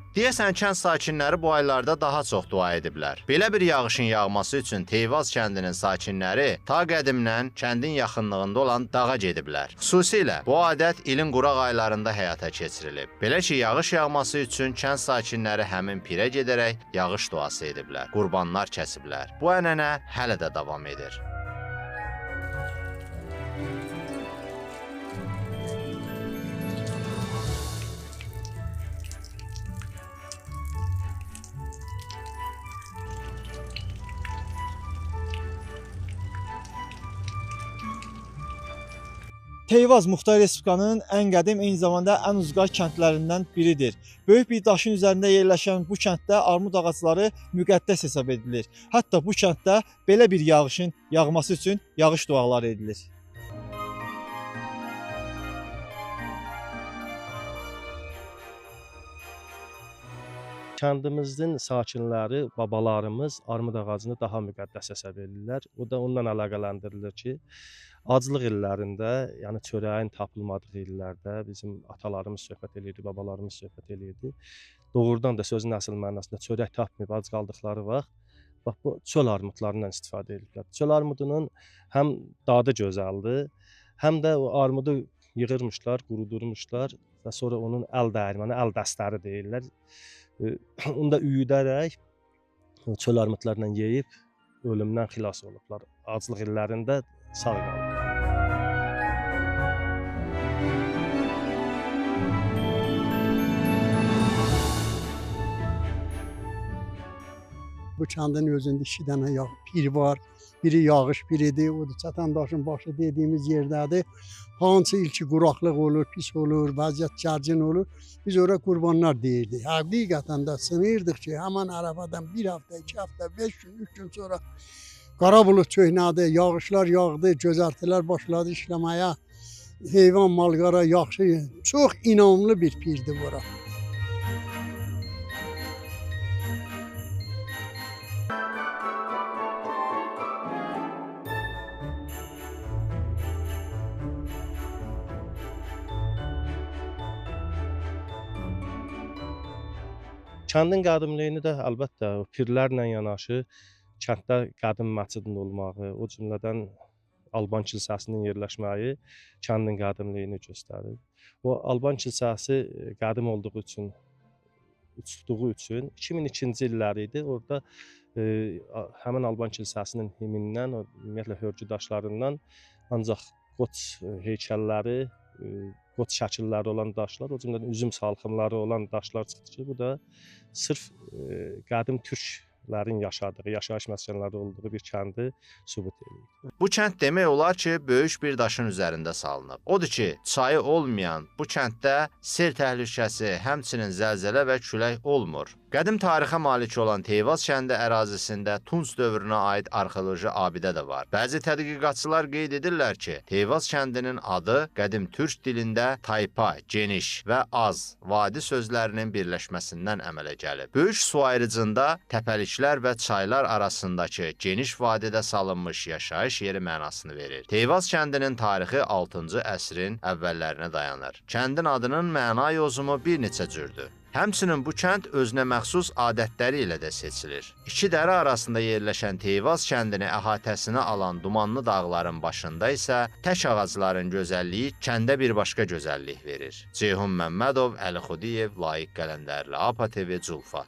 Deyəsən kənd sakinləri bu aylarda daha çox dua ediblər. Belə bir yağışın yağması üçün Teyvaz kəndinin sakinləri ta qədimdən kəndin yaxınlığında olan dağa gediblər. Xüsusilə bu adət ilin quraq aylarında həyata keçirilib. Belə ki, yağış yağması üçün kənd sakinləri həmin pirə gedərək yağış duası ediblər, qurbanlar kəsiblər. Bu ənənə hələ də davam edir. Teyvaz Muxtar Respublikanın ən qədim, eyni zamanda ən ucqar kəndlərindən biridir. Böyük bir daşın üzərində yerləşən bu kənddə armud ağacları müqəddəs hesab edilir. Hətta bu kənddə belə bir yağışın yağması üçün yağış duaları edilir. Kəndimizin sakinləri, babalarımız armud ağacını daha müqəddəs hesab edirlər. O da ondan əlaqələndirilir ki, aclıq illərində, yəni çörəyin tapılmadığı illərdə bizim atalarımız söhbət edirdi, babalarımız söhbət edirdi. Doğrudan da sözün əsl mənasında çörək tapmayıb ac qaldıqları vaxt bax bu çöl armudlarından istifadə edirlər. Çöl armudunun həm dadı gözəldir, həm də o armudu yığırmışlar, qurudurmuşlar və sonra onun əl dəyirmanı, əl dəstəri deyirlər. Onu da üyüdərək çöl armudlarla yeyib ölümdən xilas olublar. Aclıq illərində sağ qalıb. Bu kəndin özündə 2 dənə pir var. Biri yağış piridir, o da Çətandaşın başı dediyimiz yerdədir. Hansı ilki quraqlıq olur, pis olur, vəziyyət gərgin olur. Biz ora qurbanlar deyirdik. Həqiqətən də sınırdıq ki, həmin Ərafadan 1 həftə, 2 həftə, 5 gün, 3 gün sonra qara bulud çöynədi, yağışlar yağdı, gözəltilər başladı işləməyə. Heyvan, malqara yaxşı, çox inamlı bir pirdir bura. Kəndin qədimliyini də əlbəttə pirlərlə yanaşı kənddə qədim məscidin olmağı, o cümlədən Alban kilsəsinin yerləşməyi kəndin qədimliyini göstərir. O Alban kilsəsi qədim olduğu üçün, uçduğu üçün 2002-ci illəri idi. Orada həmin Alban kilsəsinin himindən, ümumiyyətlə hörgü daşlarından ancaq qoç heykəlləri, qoç şəkilləri olan daşlar, o cümlədən üzüm salxımları olan daşlar çıxdı ki, bu da sırf qədim türklərin yaşadığı, yaşayış məskənləri olduğu bir kəndi sübut edir. Bu kənd demək olar ki, böyük bir daşın üzərində salınıb. Odur ki, çayı olmayan bu kənddə sel təhlükəsi, həmçinin zəlzələ və külək olmur. Qədim tarixə malik olan Teyvaz kəndi ərazisində Tunc dövrünə aid arxeoloji abidə də var. Bəzi tədqiqatçılar qeyd edirlər ki, Teyvaz kəndinin adı qədim türk dilində taypa, geniş və az, vadi sözlərinin birləşməsindən əmələ gəlib. Böyük su ayrıcında təpəliklər və çaylar arasındakı geniş vadidə salınmış yaşayış yeri mənasını verir. Teyvaz kəndinin tarixi 6-cı əsrin əvvəllərinə dayanır. Kəndin adının məna yozumu bir neçə cürdür. Həmçinin bu kənd özünə məxsus adətləri ilə də seçilir. İki dərə arasında yerləşən Teyvaz kəndini əhatəsinə alan dumanlı dağların başında isə tək ağacların gözəlliyi kəndə bir başqa gözəllik verir. Ceyhun Məmmədov, Əli Xudiyev, Layiq Qələndərli, APA TV, Culfa.